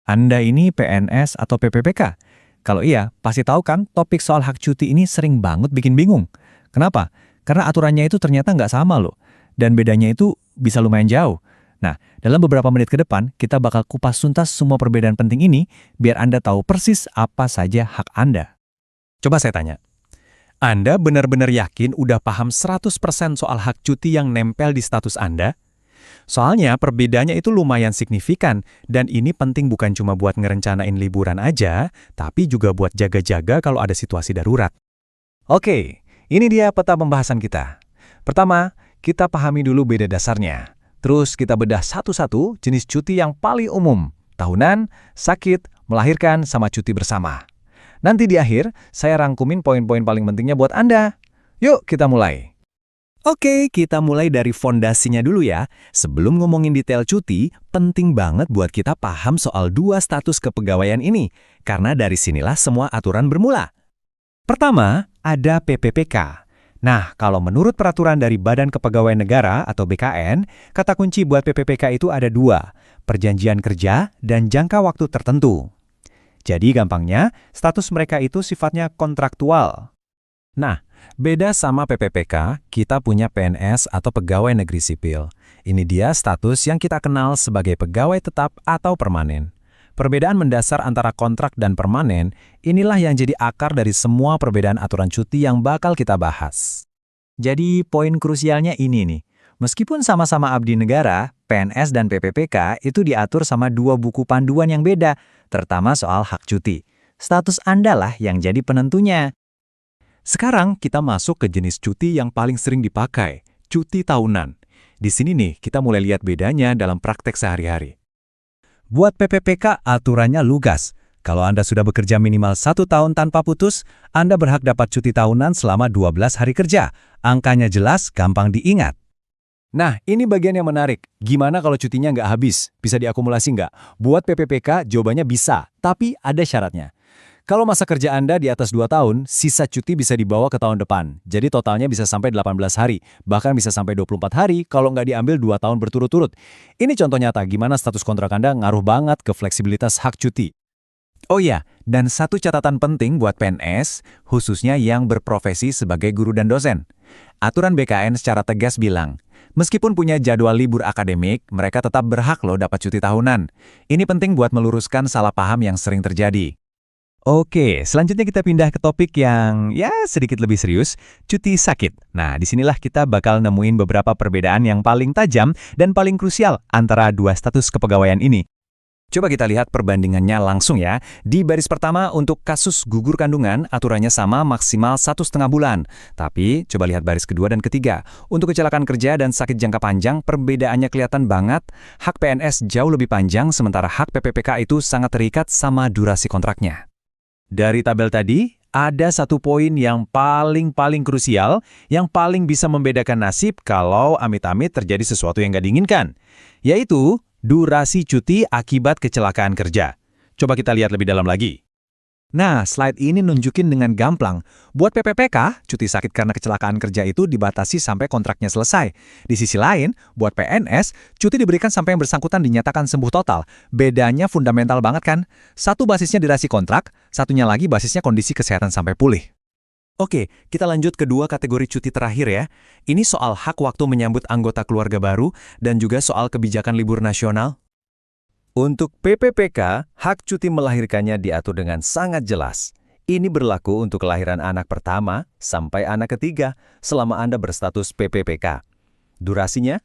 Anda ini PNS atau PPPK? Kalau iya, pasti tahu kan topik soal hak cuti ini sering banget bikin bingung. Kenapa? Karena aturannya itu ternyata nggak sama loh. Dan bedanya itu bisa lumayan jauh. Nah, dalam beberapa menit ke depan, kita bakal kupas tuntas semua perbedaan penting ini biar Anda tahu persis apa saja hak Anda. Coba saya tanya, Anda benar-benar yakin udah paham 100% soal hak cuti yang nempel di status Anda? Soalnya perbedaannya itu lumayan signifikan, dan ini penting bukan cuma buat ngerencanain liburan aja, tapi juga buat jaga-jaga kalau ada situasi darurat. Oke, ini dia peta pembahasan kita. Pertama, kita pahami dulu beda dasarnya. Terus kita bedah satu-satu jenis cuti yang paling umum, tahunan, sakit, melahirkan, sama cuti bersama. Nanti di akhir, saya rangkumin poin-poin paling pentingnya buat Anda. Yuk, kita mulai. Oke, kita mulai dari fondasinya dulu ya. Sebelum ngomongin detail cuti, penting banget buat kita paham soal dua status kepegawaian ini, karena dari sinilah semua aturan bermula. Pertama, ada PPPK. Nah, kalau menurut peraturan dari Badan Kepegawaian Negara atau BKN, kata kunci buat PPPK itu ada dua, perjanjian kerja dan jangka waktu tertentu. Jadi gampangnya, status mereka itu sifatnya kontraktual. Nah, beda sama PPPK, kita punya PNS atau pegawai negeri sipil. Ini dia status yang kita kenal sebagai pegawai tetap atau permanen. Perbedaan mendasar antara kontrak dan permanen, inilah yang jadi akar dari semua perbedaan aturan cuti yang bakal kita bahas. Jadi poin krusialnya ini nih, meskipun sama-sama abdi negara, PNS dan PPPK itu diatur sama dua buku panduan yang beda, terutama soal hak cuti. Status Anda lah yang jadi penentunya. Sekarang kita masuk ke jenis cuti yang paling sering dipakai, cuti tahunan. Di sini nih kita mulai lihat bedanya dalam praktek sehari-hari. Buat PPPK aturannya lugas. Kalau Anda sudah bekerja minimal 1 tahun tanpa putus, Anda berhak dapat cuti tahunan selama 12 hari kerja. Angkanya jelas, gampang diingat. Nah, ini bagian yang menarik. Gimana kalau cutinya nggak habis? Bisa diakumulasi nggak? Buat PPPK, jawabannya bisa, tapi ada syaratnya. Kalau masa kerja Anda di atas 2 tahun, sisa cuti bisa dibawa ke tahun depan. Jadi totalnya bisa sampai 18 hari, bahkan bisa sampai 24 hari kalau nggak diambil 2 tahun berturut-turut. Ini contoh nyata gimana status kontrak Anda ngaruh banget ke fleksibilitas hak cuti. Oh ya, dan satu catatan penting buat PNS, khususnya yang berprofesi sebagai guru dan dosen. Aturan BKN secara tegas bilang, meskipun punya jadwal libur akademik, mereka tetap berhak loh dapat cuti tahunan. Ini penting buat meluruskan salah paham yang sering terjadi. Oke, selanjutnya kita pindah ke topik yang sedikit lebih serius, cuti sakit. Nah, disinilah kita bakal nemuin beberapa perbedaan yang paling tajam dan paling krusial antara dua status kepegawaian ini. Coba kita lihat perbandingannya langsung ya. Di baris pertama untuk kasus gugur kandungan, aturannya sama maksimal 1,5 bulan. Tapi coba lihat baris kedua dan ketiga. Untuk kecelakaan kerja dan sakit jangka panjang, perbedaannya kelihatan banget. Hak PNS jauh lebih panjang, sementara hak PPPK itu sangat terikat sama durasi kontraknya. Dari tabel tadi, ada satu poin yang paling krusial, yang paling bisa membedakan nasib kalau amit-amit terjadi sesuatu yang nggak diinginkan, yaitu durasi cuti akibat kecelakaan kerja. Coba kita lihat lebih dalam lagi. Nah, slide ini nunjukin dengan gamblang. Buat PPPK, cuti sakit karena kecelakaan kerja itu dibatasi sampai kontraknya selesai. Di sisi lain, buat PNS, cuti diberikan sampai yang bersangkutan dinyatakan sembuh total. Bedanya fundamental banget kan? Satu basisnya durasi kontrak, satunya lagi basisnya kondisi kesehatan sampai pulih. Oke, kita lanjut ke dua kategori cuti terakhir ya. Ini soal hak waktu menyambut anggota keluarga baru dan juga soal kebijakan libur nasional. Untuk PPPK, hak cuti melahirkannya diatur dengan sangat jelas. Ini berlaku untuk kelahiran anak pertama sampai anak ketiga selama Anda berstatus PPPK. Durasinya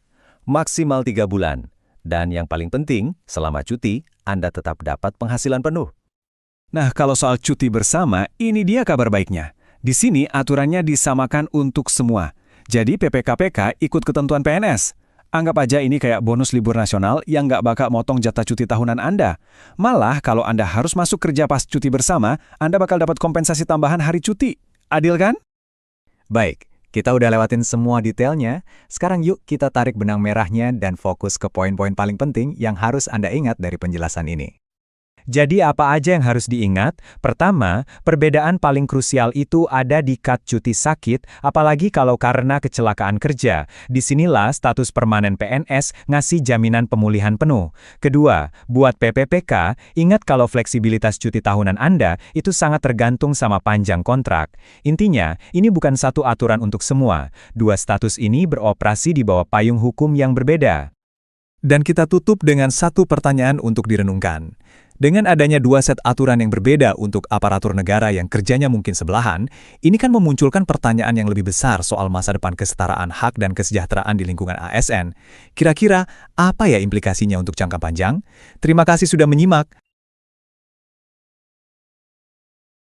maksimal 3 bulan. Dan yang paling penting, selama cuti, Anda tetap dapat penghasilan penuh. Nah, kalau soal cuti bersama, ini dia kabar baiknya. Di sini aturannya disamakan untuk semua. Jadi PPKPK ikut ketentuan PNS. Anggap aja ini kayak bonus libur nasional yang nggak bakal motong jatah cuti tahunan Anda. Malah kalau Anda harus masuk kerja pas cuti bersama, Anda bakal dapat kompensasi tambahan hari cuti. Adil kan? Baik, kita udah lewatin semua detailnya. Sekarang yuk kita tarik benang merahnya dan fokus ke poin-poin paling penting yang harus Anda ingat dari penjelasan ini. Jadi apa aja yang harus diingat? Pertama, perbedaan paling krusial itu ada di kad cuti sakit, apalagi kalau karena kecelakaan kerja. Disinilah status permanen PNS ngasih jaminan pemulihan penuh. Kedua, buat PPPK, ingat kalau fleksibilitas cuti tahunan Anda itu sangat tergantung sama panjang kontrak. Intinya, ini bukan satu aturan untuk semua. Dua status ini beroperasi di bawah payung hukum yang berbeda. Dan kita tutup dengan satu pertanyaan untuk direnungkan. Dengan adanya dua set aturan yang berbeda untuk aparatur negara yang kerjanya mungkin sebelahan, ini kan memunculkan pertanyaan yang lebih besar soal masa depan kesetaraan hak dan kesejahteraan di lingkungan ASN. Kira-kira apa ya implikasinya untuk jangka panjang? Terima kasih sudah menyimak.